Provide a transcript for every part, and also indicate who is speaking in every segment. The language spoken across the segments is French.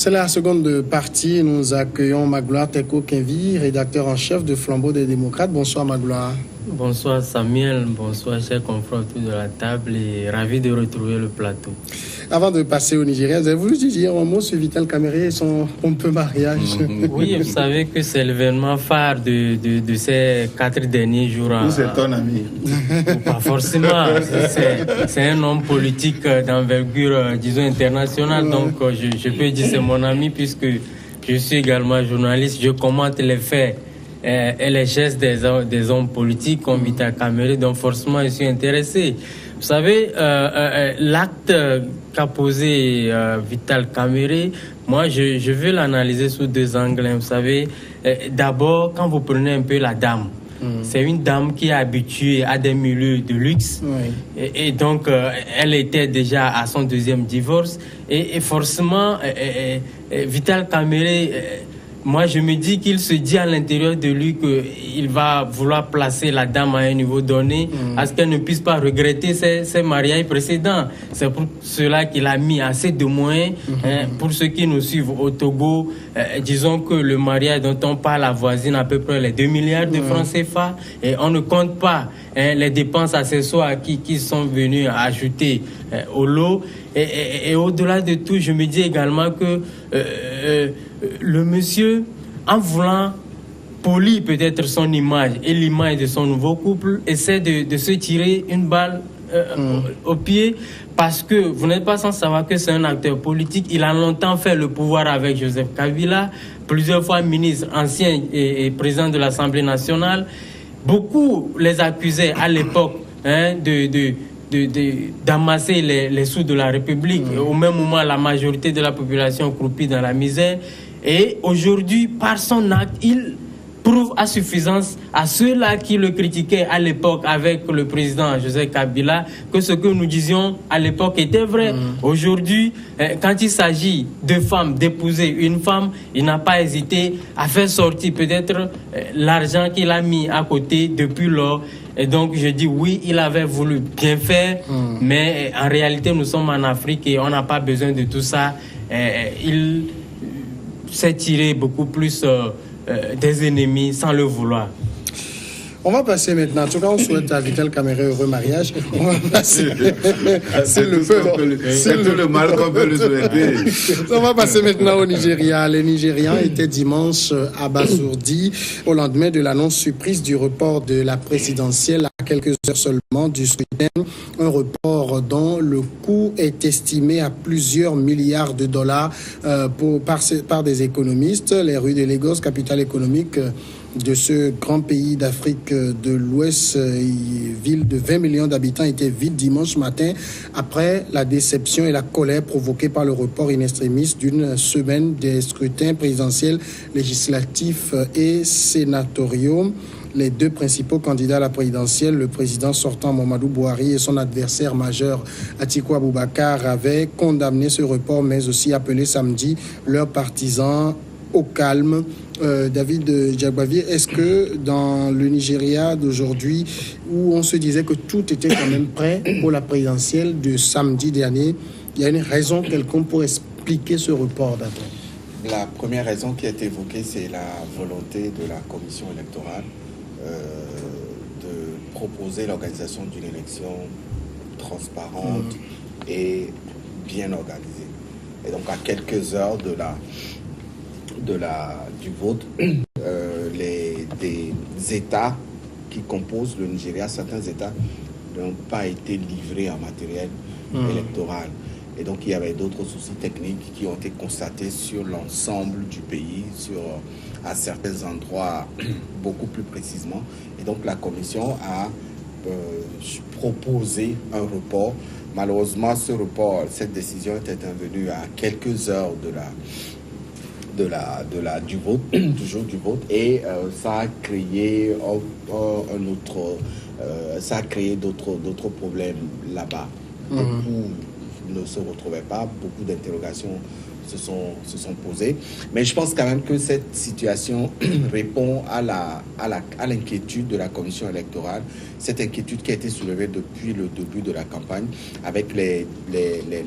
Speaker 1: C'est la seconde partie. Nous accueillons Magloire Teko Kenvi, rédacteur en chef de Flambeau des démocrates. Bonsoir Magloire.
Speaker 2: Bonsoir Samuel, bonsoir chers confrères autour de la table et ravi de retrouver le plateau.
Speaker 1: Avant de passer au Nigeria, vous avez voulu dire un mot sur Vital Kamerhe et son pompeux mariage?
Speaker 2: Oui, vous savez que c'est l'événement phare de ces 4 derniers jours.
Speaker 3: C'est ton ami.
Speaker 2: Pas forcément. C'est un homme politique d'envergure, disons, internationale. Donc, je peux dire c'est mon ami puisque je suis également journaliste. Je commente les faits et les gestes des hommes politiques comme Vital Kamerhe. Donc, forcément, je suis intéressé. Vous savez, l'acte qu'a posé Vital Kamerhe, moi, je veux l'analyser sous 2 angles. Vous savez, d'abord, quand vous prenez un peu la dame, c'est une dame qui est habituée à des milieux de luxe. Oui. Et donc, elle était déjà à son 2e divorce. Et forcément, Vital Kamerhe... moi, je me dis qu'il se dit à l'intérieur de lui qu'il va vouloir placer la dame à un niveau donné, à ce qu'elle ne puisse pas regretter ses mariages précédents. C'est pour cela qu'il a mis assez de moyens. Pour ceux qui nous suivent au Togo, disons que le mariage dont on parle avoisine à peu près les 2 milliards de francs CFA. Et on ne compte pas les dépenses accessoires qui sont venues ajouter au lot. Et au-delà de tout, je me dis également que le monsieur, en voulant polir peut-être son image et l'image de son nouveau couple, essaie de se tirer une balle au pied, parce que vous n'êtes pas sans savoir que c'est un acteur politique. Il a longtemps fait le pouvoir avec Joseph Kabila, plusieurs fois ministre, ancien et président de l'Assemblée nationale. Beaucoup les accusaient à l'époque d'amasser les sous de la République. Au même moment, la majorité de la population croupit dans la misère. Et aujourd'hui, par son acte, il prouve à suffisance à ceux-là qui le critiquaient à l'époque avec le président Joseph Kabila que ce que nous disions à l'époque était vrai. Aujourd'hui, quand il s'agit de femmes, d'épouser une femme, il n'a pas hésité à faire sortir peut-être l'argent qu'il a mis à côté depuis lors. Et donc, je dis oui, il avait voulu bien faire, mais en réalité, nous sommes en Afrique et on n'a pas besoin de tout ça. Il s'est tiré beaucoup plus des ennemis sans le vouloir.
Speaker 1: On va passer maintenant. En tout cas, on souhaite à Vital Kamerhe heureux mariage. On va passer. C'est tout le mal qu'on peut le souhaiter. On va passer maintenant au Nigeria. Les Nigérians étaient dimanche abasourdis au lendemain de l'annonce surprise du report de la présidentielle à quelques heures seulement du scrutin. Un report dont le coût est estimé à plusieurs milliards de dollars par des économistes. Les rues de Lagos, capitale économique de ce grand pays d'Afrique de l'Ouest, ville de 20 millions d'habitants, était vide dimanche matin après la déception et la colère provoquée par le report in extremis d'une semaine des scrutins présidentiels, législatifs et sénatoriaux. Les 2 principaux candidats à la présidentielle, le président sortant Mamadou Buhari et son adversaire majeur Atiku Abubakar, avaient condamné ce report, mais aussi appelé samedi leurs partisans au calme. David Djagbavi, est-ce que dans le Nigeria d'aujourd'hui, où on se disait que tout était quand même prêt pour la présidentielle de samedi dernier, il y a une raison quelconque pour expliquer ce report d'abord?
Speaker 4: La première raison qui est évoquée, c'est la volonté de la commission électorale de proposer l'organisation d'une élection transparente et bien organisée. Et donc à quelques heures du vote, des États qui composent le Nigeria, certains États n'ont pas été livrés en matériel électoral. Et donc il y avait d'autres soucis techniques qui ont été constatés sur l'ensemble du pays, à certains endroits beaucoup plus précisément. Et donc la commission a proposé un report. Malheureusement, cette décision est intervenue à quelques heures du jour du vote, et ça a créé d'autres problèmes là-bas. Beaucoup ne se retrouvaient pas, beaucoup d'interrogations se sont posées, mais je pense quand même que cette situation répond à l'inquiétude de la commission électorale, cette inquiétude qui a été soulevée depuis le début de la campagne, avec les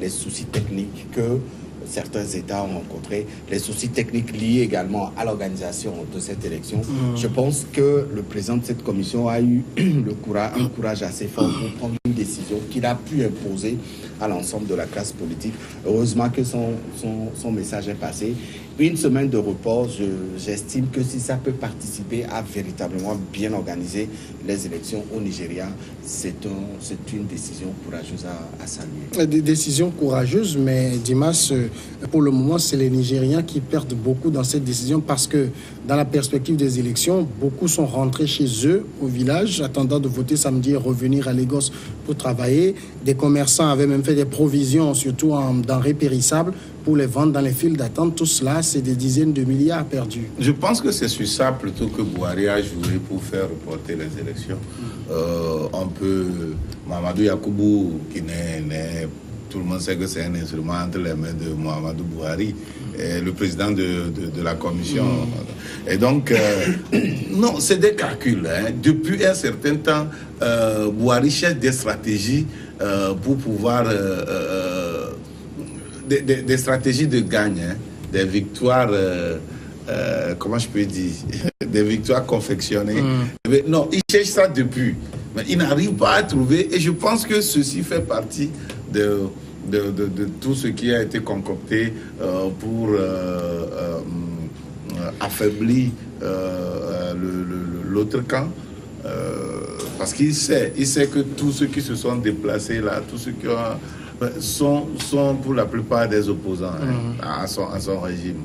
Speaker 4: soucis techniques que certains États ont rencontré, les soucis techniques liés également à l'organisation de cette élection. Je pense que le président de cette commission a eu un courage assez fort pour prendre une décision qu'il a pu imposer à l'ensemble de la classe politique. Heureusement que son message est passé. Une semaine de report, j'estime que si ça peut participer à véritablement bien organiser les élections au Nigeria, c'est une décision courageuse à saluer.
Speaker 1: Des décisions courageuses, mais Dimas, pour le moment, c'est les Nigériens qui perdent beaucoup dans cette décision parce que dans la perspective des élections, beaucoup sont rentrés chez eux au village, attendant de voter samedi et revenir à Lagos pour travailler. Des commerçants avaient même fait des provisions, surtout en denrées périssables, pour les vendre dans les files d'attente. Tout cela, c'est des dizaines de milliards perdus.
Speaker 3: Je pense que c'est sur ça plutôt que Buhari a joué pour faire reporter les élections. On peut... Mamadou Yakubu, qui n'est... Tout le monde sait que c'est un instrument entre les mains de Mamadou Buhari, le président de la commission. Et donc, non, c'est des calculs. Depuis un certain temps, Buhari cherche des stratégies pour pouvoir... Des stratégies de gagne, des victoires, comment je peux dire, des victoires confectionnées. Mais non, il cherche ça depuis, mais il n'arrive pas à trouver, et je pense que ceci fait partie de tout ce qui a été concocté pour affaiblir l'autre camp. Parce qu'il sait que tous ceux qui se sont déplacés là, tous ceux qui sont pour la plupart des opposants à son régime.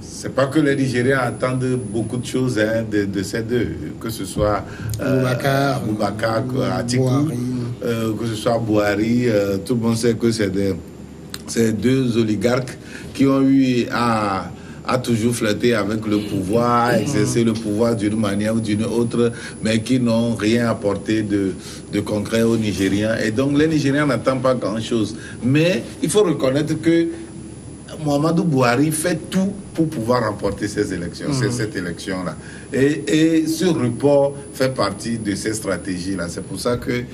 Speaker 3: C'est pas que les Nigériens attendent beaucoup de choses de ces deux, que ce soit Boubacar, Atiku, que ce soit Buhari. Tout le monde sait que c'est deux oligarques qui ont eu à toujours flirter avec le pouvoir, exercer le pouvoir d'une manière ou d'une autre, mais qui n'ont rien apporté de concret aux Nigériens. Et donc les Nigériens n'attendent pas grand-chose. Mais il faut reconnaître que Muhammadu Buhari fait tout pour pouvoir remporter ces élections, cette élection-là. Et ce report fait partie de ces stratégies-là. C'est pour ça que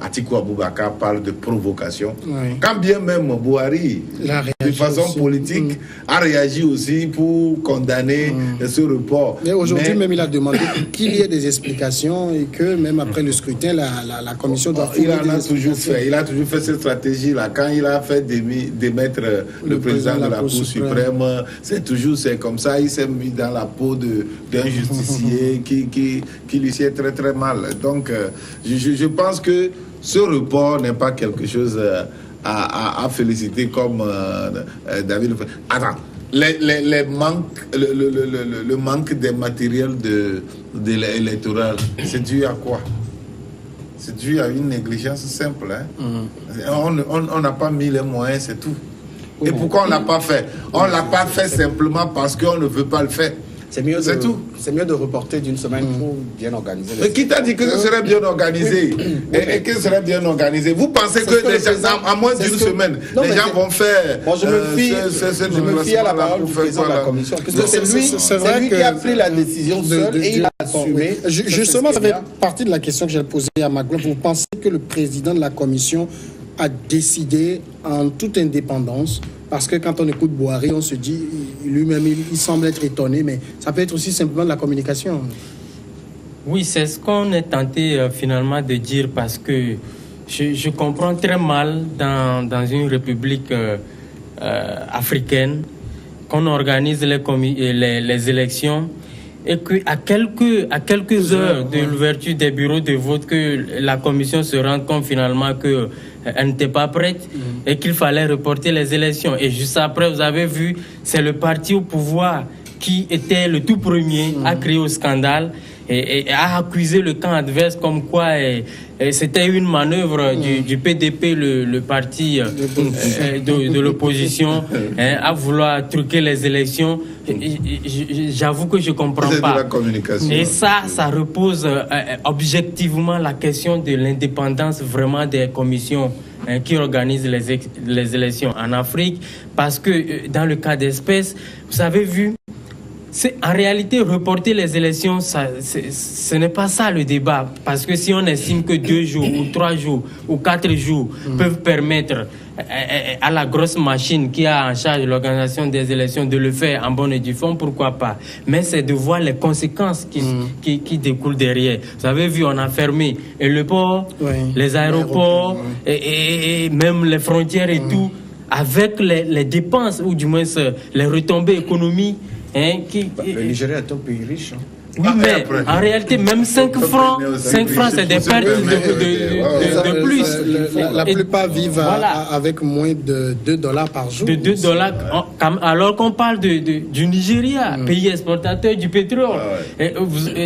Speaker 3: Atiku Abubakar parle de provocation. Quand bien même Buhari, de façon politique, a réagi aussi pour condamner ce report.
Speaker 1: Mais aujourd'hui même, il a demandé qu'il y ait des explications et que même après le scrutin, la commission doit...
Speaker 3: Il a toujours fait cette stratégie-là. Quand il a fait démettre le président de la Cour suprême, c'est comme ça, il s'est mis dans la peau d'un justicier qui lui sied très très mal. Donc, je pense que ce report n'est pas quelque chose à féliciter comme David. Attends, le manque des matériels de l'électoral, c'est dû à quoi? C'est dû à une négligence simple. On n'a pas mis les moyens, c'est tout. Et pourquoi on ne l'a pas fait? On ne l'a pas fait simplement parce qu'on ne veut pas le faire.
Speaker 4: C'est mieux de reporter d'une semaine pour bien organiser.
Speaker 3: Mais qui t'a dit que ce serait bien organisé? Et que ce serait bien organisé? Vous pensez que les gens, à moins d'une semaine, les gens vont faire...
Speaker 4: Moi, je me fie à la parole du président de la commission. C'est lui qui a pris la décision seul et il a assumé.
Speaker 1: Justement, ça fait partie de la question que j'ai posée à Magloire. Vous pensez que le président de la commission a décidé en toute indépendance, parce que quand on écoute Buhari, on se dit, lui-même, il semble être étonné, mais ça peut être aussi simplement de la communication.
Speaker 2: Oui, c'est ce qu'on est tenté finalement de dire, parce que je comprends très mal dans une république africaine qu'on organise les élections et qu'à quelques heures de l'ouverture des bureaux de vote, que la commission se rende compte finalement que elle n'était pas prête et qu'il fallait reporter les élections. Et juste après, vous avez vu, c'est le parti au pouvoir qui était le tout premier à créer au scandale et à accuser le camp adverse comme quoi c'était une manœuvre du PDP, le parti de l'opposition, à vouloir truquer les élections. J'avoue que je ne comprends pas.
Speaker 3: De la communication.
Speaker 2: Et ça repose objectivement la question de l'indépendance vraiment des commissions qui organisent les élections en Afrique. Parce que dans le cas d'espèce, vous avez vu, En réalité, reporter les élections, ce n'est pas ça le débat. Parce que si on estime que 2 jours ou 3 jours ou 4 jours peuvent permettre à la grosse machine qui a en charge l'organisation des élections de le faire en bonne et due forme, pourquoi pas. Mais c'est de voir les conséquences qui découlent derrière. Vous avez vu, on a fermé le port, les aéroports et même les frontières et tout, avec les dépenses ou du moins les retombées économiques.
Speaker 4: Le Nigeria est un pays riche.
Speaker 2: Oui, mais en réalité, même 5 francs, c'est des pertes de plus.
Speaker 1: La plupart vivent avec moins de $2 par jour.
Speaker 2: De $2, alors qu'on parle du Nigeria, pays exportateur du pétrole.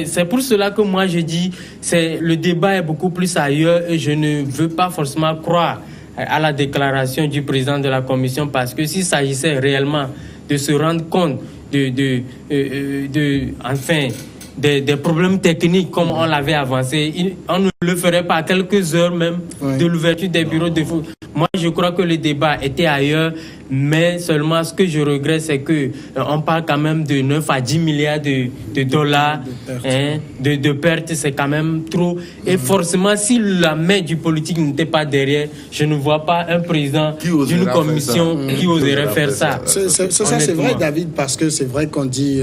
Speaker 2: C'est pour cela que moi je dis, le débat est beaucoup plus ailleurs et je ne veux pas forcément croire à la déclaration du président de la commission, parce que s'il s'agissait réellement de se rendre compte des problèmes techniques comme on l'avait avancé, on ne le ferait pas à quelques heures même de l'ouverture des bureaux de vote. Moi, je crois que le débat était ailleurs, mais seulement ce que je regrette, c'est que on parle quand même de 9 à 10 milliards de dollars de pertes, c'est quand même trop. Et forcément, si la main du politique n'était pas derrière, je ne vois pas un président d'une commission qui oserait faire ça.
Speaker 1: C'est vrai, David, parce que c'est vrai qu'on dit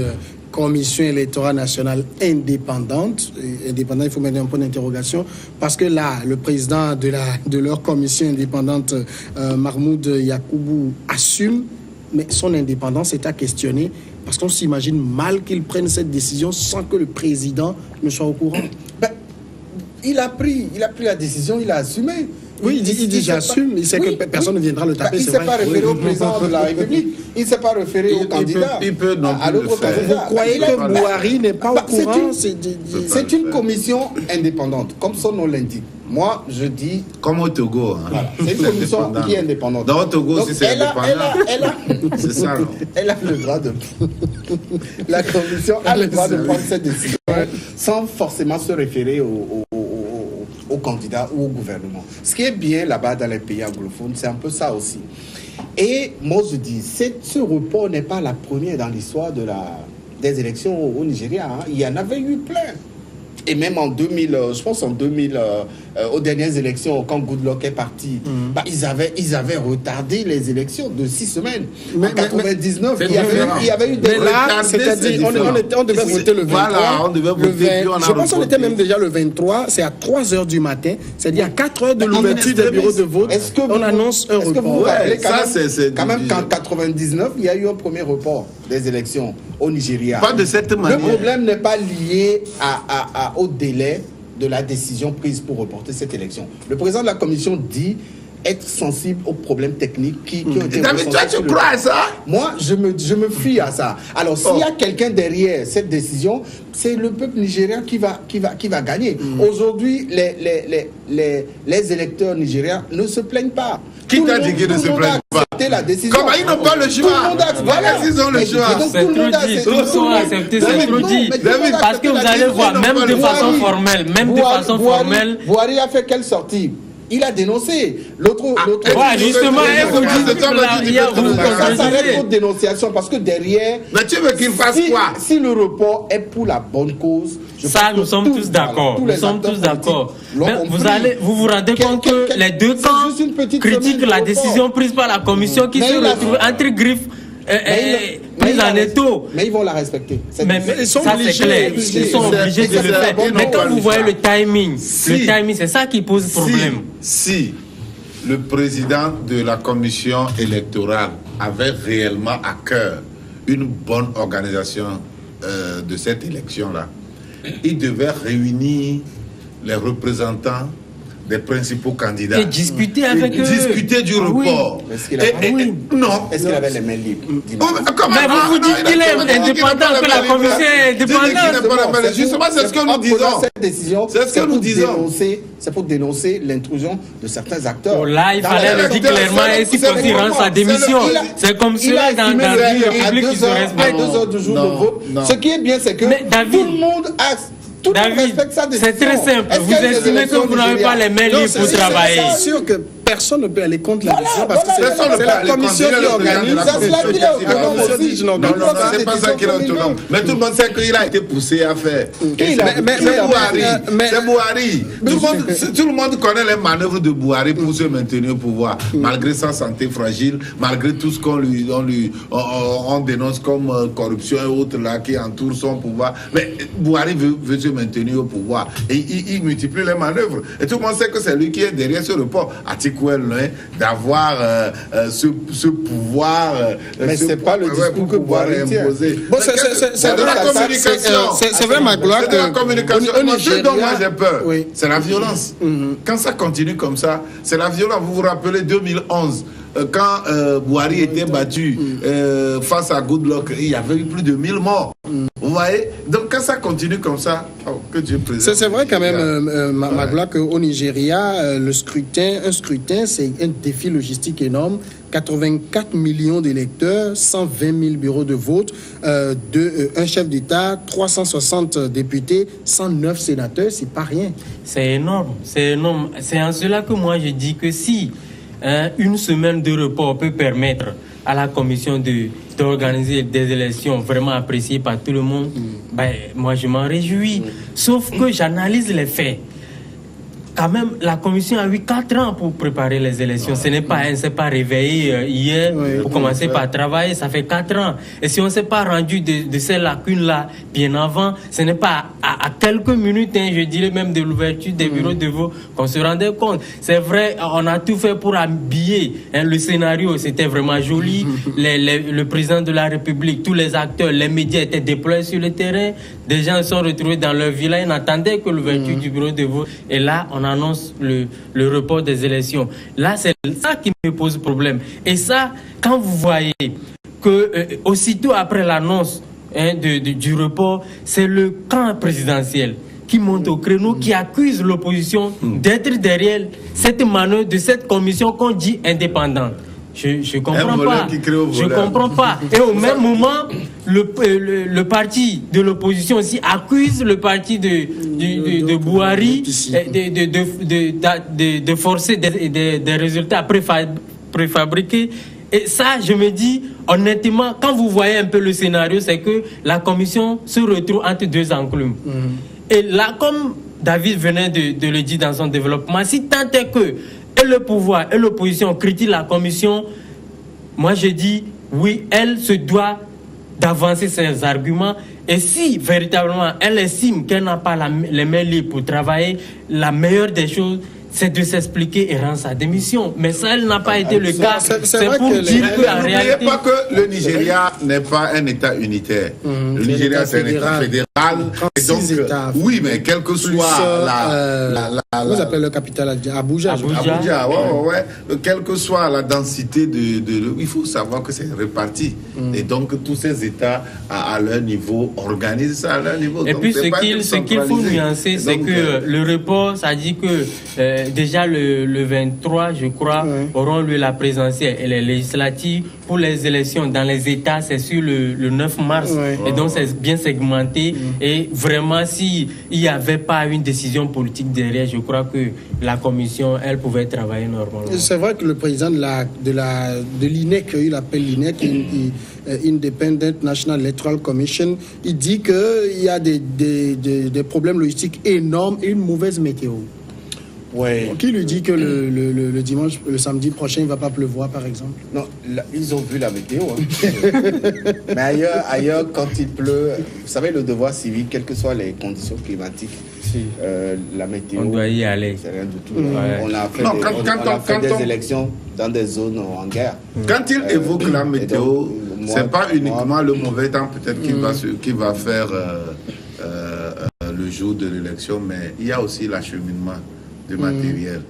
Speaker 1: commission électorale nationale indépendante. Indépendante, il faut mettre un point d'interrogation, parce que là, le président de leur commission indépendante, Mahmoud Yacoubou, assume, mais son indépendance est à questionner, parce qu'on s'imagine mal qu'il prenne cette décision sans que le président ne soit au courant.
Speaker 4: Il a pris la décision, il a assumé.
Speaker 1: Oui, il dit j'assume, il sait que personne ne viendra le taper.
Speaker 4: Il ne s'est pas référé au président de la République, il ne s'est pas référé au candidat.
Speaker 3: Il peut non
Speaker 4: à l'autre candidat.
Speaker 1: Vous croyez que Bouhari n'est pas au courant?
Speaker 4: C'est une commission indépendante, comme son nom l'indique. Moi, je dis...
Speaker 3: Comme au Togo.
Speaker 4: Voilà. C'est une commission qui est indépendante.
Speaker 3: Dans le Togo, si c'est indépendant, c'est ça, non?
Speaker 4: Elle a le droit de... La commission a le droit de prendre cette décision sans forcément se référer au candidat ou au gouvernement. Ce qui est bien là-bas dans les pays anglophones, c'est un peu ça aussi. Et moi, je dis, ce report n'est pas la première dans l'histoire des élections au Nigeria. Il y en avait eu plein. Et même en 2000, je pense en 2000, aux dernières élections, quand Goodluck est parti, ils avaient retardé les élections de 6 semaines. En 99, il y avait eu des...
Speaker 1: Mais là, c'est-à-dire, on devait voter le 23.
Speaker 3: Voilà, on devait voter, puis on a
Speaker 1: je pense qu'on était même déjà le 23, c'est à 3h du matin, c'est-à-dire à 4h de l'ouverture des bureaux de vote, on annonce un report.
Speaker 4: Est-ce que vous vous rappelez quand même qu'en 99, il y a eu un premier report des élections au Nigeria?
Speaker 3: Pas de cette manière.
Speaker 4: Le problème n'est pas lié au délai de la décision prise pour reporter cette élection. Le président de la commission dit être sensible aux problèmes techniques qui ont été...
Speaker 3: David, toi, tu crois à ça?
Speaker 4: Moi, je me fie à ça. Alors, s'il y a quelqu'un derrière cette décision, c'est le peuple nigérien qui va gagner. Aujourd'hui, les électeurs nigériens ne se plaignent pas.
Speaker 3: Qui t'a dit qu'ils ne se plaignent pas?
Speaker 4: La décision.
Speaker 3: Comment ils n'ont pas le choix? Voilà, ils ont le choix.
Speaker 2: C'est trop dit, tout sont acceptés, c'est trop dit. Parce que vous allez voir, même de façon formelle,
Speaker 4: Bouhari a fait quelle sortie? Il a dénoncé. L'autre.
Speaker 2: Justement,
Speaker 4: ça s'arrête aux dénonciations, parce que derrière.
Speaker 3: Mais tu veux qu'il fasse quoi?
Speaker 4: Si le report est pour la bonne cause.
Speaker 2: Ça, nous sommes tous d'accord. Nous sommes tous d'accord. Mais vous vous rendez compte que les deux camps critiquent la décision prise par la commission qui se retrouve entre griffes. Prise en étau.
Speaker 4: Mais ils vont la respecter.
Speaker 2: Mais ça, c'est clair. Ils sont obligés de le faire. Mais quand vous voyez le timing, c'est ça qui pose problème.
Speaker 3: Si le président de la commission électorale avait réellement à cœur une bonne organisation de cette élection-là, il devait réunir les représentants des principaux candidats.
Speaker 2: Et discuter avec eux.
Speaker 3: Discuter du report.
Speaker 4: Oui. Est-ce qu'il avait les mains libres?
Speaker 2: Mais vous dites qu'il est indépendant, que la commission est indépendante.
Speaker 3: Justement, c'est ce que nous disons.
Speaker 4: Cette décision,
Speaker 3: c'est ce que nous disons.
Speaker 4: C'est pour dénoncer l'intrusion de certains acteurs.
Speaker 2: Là, il fallait le dire clairement et si possible rendre sa démission. C'est comme cela dans la République qui se respecte.
Speaker 4: 2 heures du jour de vote. Ce qui est bien, c'est que tout le monde a...
Speaker 2: David, c'est très simple. Vous estimez que vous n'avez pas les mains libres pour travailler.
Speaker 1: C'est sûr que personne ne peut aller contre la décision parce que
Speaker 3: c'est
Speaker 1: la commission qui organise.
Speaker 3: Non, c'est pas ça qu'il est autonome. Mais tout le monde sait qu'il a été poussé à faire. C'est Bouhari. Tout le monde connaît les manœuvres de Bouhari pour se maintenir au pouvoir, malgré sa santé fragile, malgré tout ce on dénonce comme corruption et autres là qui entourent son pouvoir. Mais Bouhari veut se maintenir au pouvoir et il multiplie les manœuvres. Et tout le monde sait que c'est lui qui est derrière ce report. Atikou est loin d'avoir ce pouvoir.
Speaker 4: Mais c'est pas le discours que Bouhari a imposé.
Speaker 1: Bon, c'est de la communication. C'est vrai, Magloire.
Speaker 3: C'est de la communication. Ce dont moi j'ai peur, c'est la violence. Quand ça continue comme ça, c'est la violence. Vous vous rappelez 2011, quand Bouhari était battu face à Goodluck, il y avait eu plus de 1000 morts. Vous voyez? Donc quand ça continue comme ça, que Dieu préserve.
Speaker 1: C'est vrai quand même, Magloire, qu'au Nigeria, un scrutin, c'est un défi logistique énorme. 84 millions d'électeurs, 120 000 bureaux de vote, un chef d'État, 360 députés, 109 sénateurs, c'est pas rien.
Speaker 2: C'est énorme, c'est énorme. C'est en cela que moi je dis que si une semaine de report peut permettre à la commission d'organiser des élections vraiment appréciées par tout le monde, ben, moi je m'en réjouis. Sauf que j'analyse les faits. Quand même, la commission a eu 4 ans pour préparer les élections. Ce n'est pas, elle ne s'est pas réveillée hier pour commencer par travailler. Ça fait 4 ans. Et si on ne s'est pas rendu de ces lacunes-là bien avant, ce n'est pas à quelques minutes, je dirais même de l'ouverture des bureaux de vote, qu'on se rendait compte. C'est vrai, on a tout fait pour habiller le scénario. C'était vraiment joli. Le président de la République, tous les acteurs, les médias étaient déployés sur le terrain. Des gens se sont retrouvés dans leur village. Ils n'attendaient que l'ouverture du bureau de vote. Et là, on annonce le report des élections. Là, c'est ça qui me pose problème. Et ça, quand vous voyez que aussitôt après l'annonce du report, c'est le camp présidentiel qui monte au créneau, qui accuse l'opposition d'être derrière cette manœuvre de cette commission qu'on dit indépendante. Je comprends pas. Je comprends pas. Et au même moment, le parti de l'opposition aussi accuse le parti de Bouhari de forcer des résultats préfabriqués. Et ça, je me dis, honnêtement, quand vous voyez un peu le scénario, c'est que la commission se retrouve entre deux enclumes. Et là, comme David venait de le dire dans son développement, si tant est que et le pouvoir et l'opposition critiquent la commission, moi je dis, oui, elle se doit d'avancer ses arguments. Et si véritablement elle estime qu'elle n'a pas les mains libres pour travailler, la meilleure des choses, c'est de s'expliquer et rendre sa démission. Mais ça, elle n'a pas été le cas. C'est pour dire qu'en réalité...
Speaker 3: N'oubliez pas que le Nigeria n'est pas un État unitaire. Le Nigeria, c'est un État fédéral. Et donc, oui, mais quel que soit
Speaker 1: vous appelez le capital Abuja.
Speaker 3: Abuja, ouais. Quelle que soit la densité il faut savoir que c'est réparti. Et donc, tous ces États, à leur niveau, organisent ça à leur niveau.
Speaker 2: Et donc, puis, ce qu'il faut nuancer, c'est que le report, ça dit que déjà le 23, je crois, auront lieu la présidentielle et les législatives. Pour les élections dans les États, c'est sur le 9 mars. Et donc, c'est bien segmenté. Et vraiment, s'il n'y avait pas une décision politique derrière, je crois que la commission, elle pouvait travailler normalement.
Speaker 1: C'est vrai que le président de l'INEC, il appelle l'INEC, Independent National Electoral Commission, il dit qu'il y a des problèmes logistiques énormes et une mauvaise météo.
Speaker 4: Ouais.
Speaker 1: Qui lui dit que le samedi prochain, il ne va pas pleuvoir, par exemple?
Speaker 4: Non, là, ils ont vu la météo. Mais ailleurs, quand il pleut, vous savez, le devoir civique, quelles que soient les conditions climatiques, la météo,
Speaker 2: on doit y aller.
Speaker 4: C'est rien du tout. On a fait des élections dans des zones en guerre.
Speaker 3: Quand il évoque la météo, ce n'est pas uniquement le mauvais temps peut-être qui va faire le jour de l'élection, mais il y a aussi l'acheminement de matériel.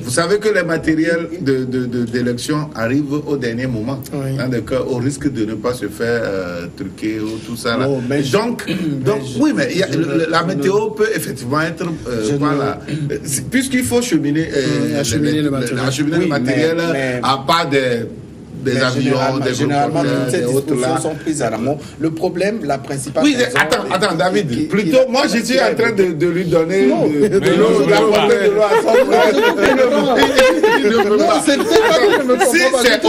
Speaker 3: Vous savez que les matériels d'élection arrivent au dernier moment, au risque de ne pas se faire truquer ou tout ça. Là. Oui, mais la météo peut effectivement être... puisqu'il faut acheminer le matériel à part des avions,
Speaker 4: généralement, toutes ces dispositions sont prises à l'amont. Le problème, la principale...
Speaker 3: Oui, attends, David. Plutôt, moi, je suis en train de lui donner de l'eau à son frère. Si c'est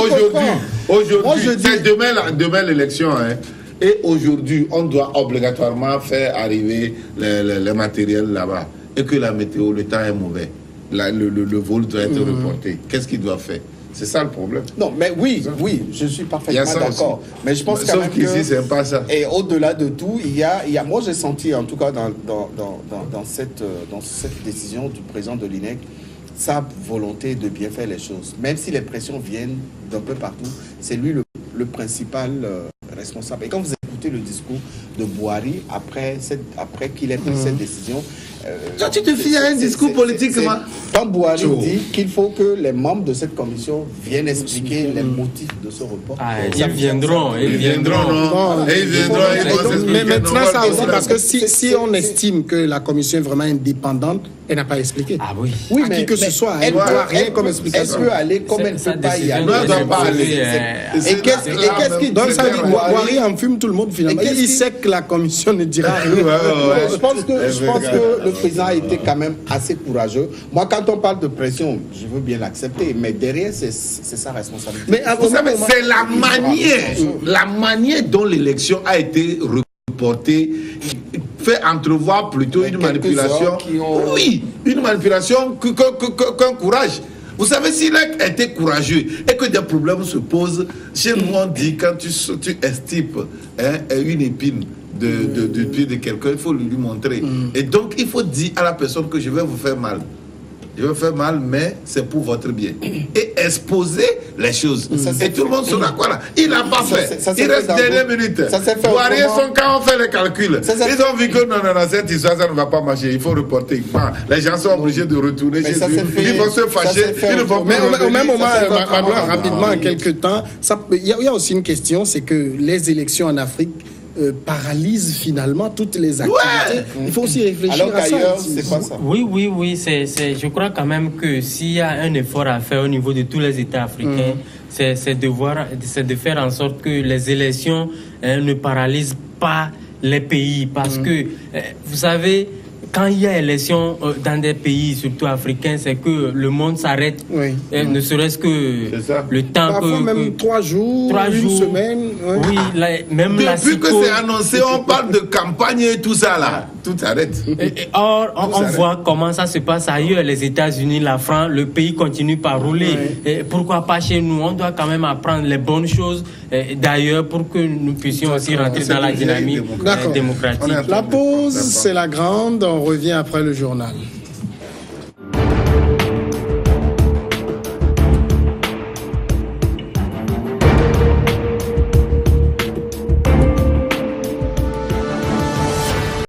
Speaker 3: aujourd'hui, c'est demain l'élection, hein. Et aujourd'hui, on doit obligatoirement faire arriver les matériels là-bas. Et que la météo, le temps est mauvais. Le vol doit être reporté. Qu'est-ce qu'il doit faire? C'est ça le problème.
Speaker 4: Non, mais oui, je suis parfaitement d'accord. Mais je pense quand même
Speaker 3: qu'ici, c'est pas ça.
Speaker 4: Et au-delà de tout, il y a moi j'ai senti, en tout cas dans cette décision du président de l'INEC, sa volonté de bien faire les choses. Même si les pressions viennent d'un peu partout, c'est lui le principal responsable. Et quand vous écoutez le discours de Bouhari après qu'il ait pris cette décision,
Speaker 3: tu te fies à un discours politique.
Speaker 4: Quand Bouhari dit qu'il faut que les membres de cette commission viennent expliquer les motifs de ce report.
Speaker 2: Ils viendront.
Speaker 1: Mais maintenant, ça aussi, parce que si on estime que la commission est vraiment indépendante, elle n'a pas expliqué.
Speaker 2: Ah oui.
Speaker 4: Oui,
Speaker 1: mais qui que ce soit, elle ne doit rien comme explication.
Speaker 4: Elle peut aller comme elle ne peut pas y aller.
Speaker 3: Elle ne doit pas aller.
Speaker 4: Et qu'est-ce qu'il dit?
Speaker 1: Donc ça dit Bouhari enfume tout le monde finalement. Il sait que la commission ne dira rien.
Speaker 4: Je pense que le président a été quand même assez courageux. Moi, quand on parle de pression, je veux bien l'accepter, mais derrière, c'est sa responsabilité.
Speaker 3: Mais vous savez, c'est la manière dont l'élection a été reportée fait entrevoir plutôt une manipulation. Oui, une manipulation qu'un courage. Vous savez, s'il a été courageux et que des problèmes se posent, chez nous on dit quand tu estipes une épine du pied de quelqu'un, il faut lui montrer. Et donc, il faut dire à la personne que je vais vous faire mal. Je vais faire mal, mais c'est pour votre bien. Et exposer les choses. Et tout le monde sera quoi là? Il n'a pas fait. Il reste dernière minute. Bouhari quand on fait les calculs, ils ont vu que non, cette histoire, ça ne va pas marcher. Il faut reporter. Les gens sont obligés de retourner chez eux. Ils vont se fâcher.
Speaker 1: Mais au même moment, rapidement, en quelques temps, il y a aussi une question, c'est que les élections en Afrique paralyse finalement toutes les activités. Il faut aussi réfléchir à ça.
Speaker 4: C'est pas ça.
Speaker 2: Oui. Je crois quand même que s'il y a un effort à faire au niveau de tous les États africains, c'est de faire en sorte que les élections ne paralysent pas les pays. Parce que, vous savez, quand il y a élection dans des pays, surtout africains, c'est que le monde s'arrête. Ne serait-ce que le temps
Speaker 1: parfois même 3 jours, une semaine.
Speaker 2: Oui, même
Speaker 3: depuis que c'est annoncé, on parle de campagne et tout ça là. Tout s'arrête.
Speaker 2: Or, on voit comment ça se passe ailleurs, les États-Unis, la France, le pays continue par rouler. Et pourquoi pas chez nous? On doit quand même apprendre les bonnes choses d'ailleurs pour que nous puissions aussi rentrer dans la dynamique démocratique.
Speaker 1: La pause, c'est la grande. On revient après le journal.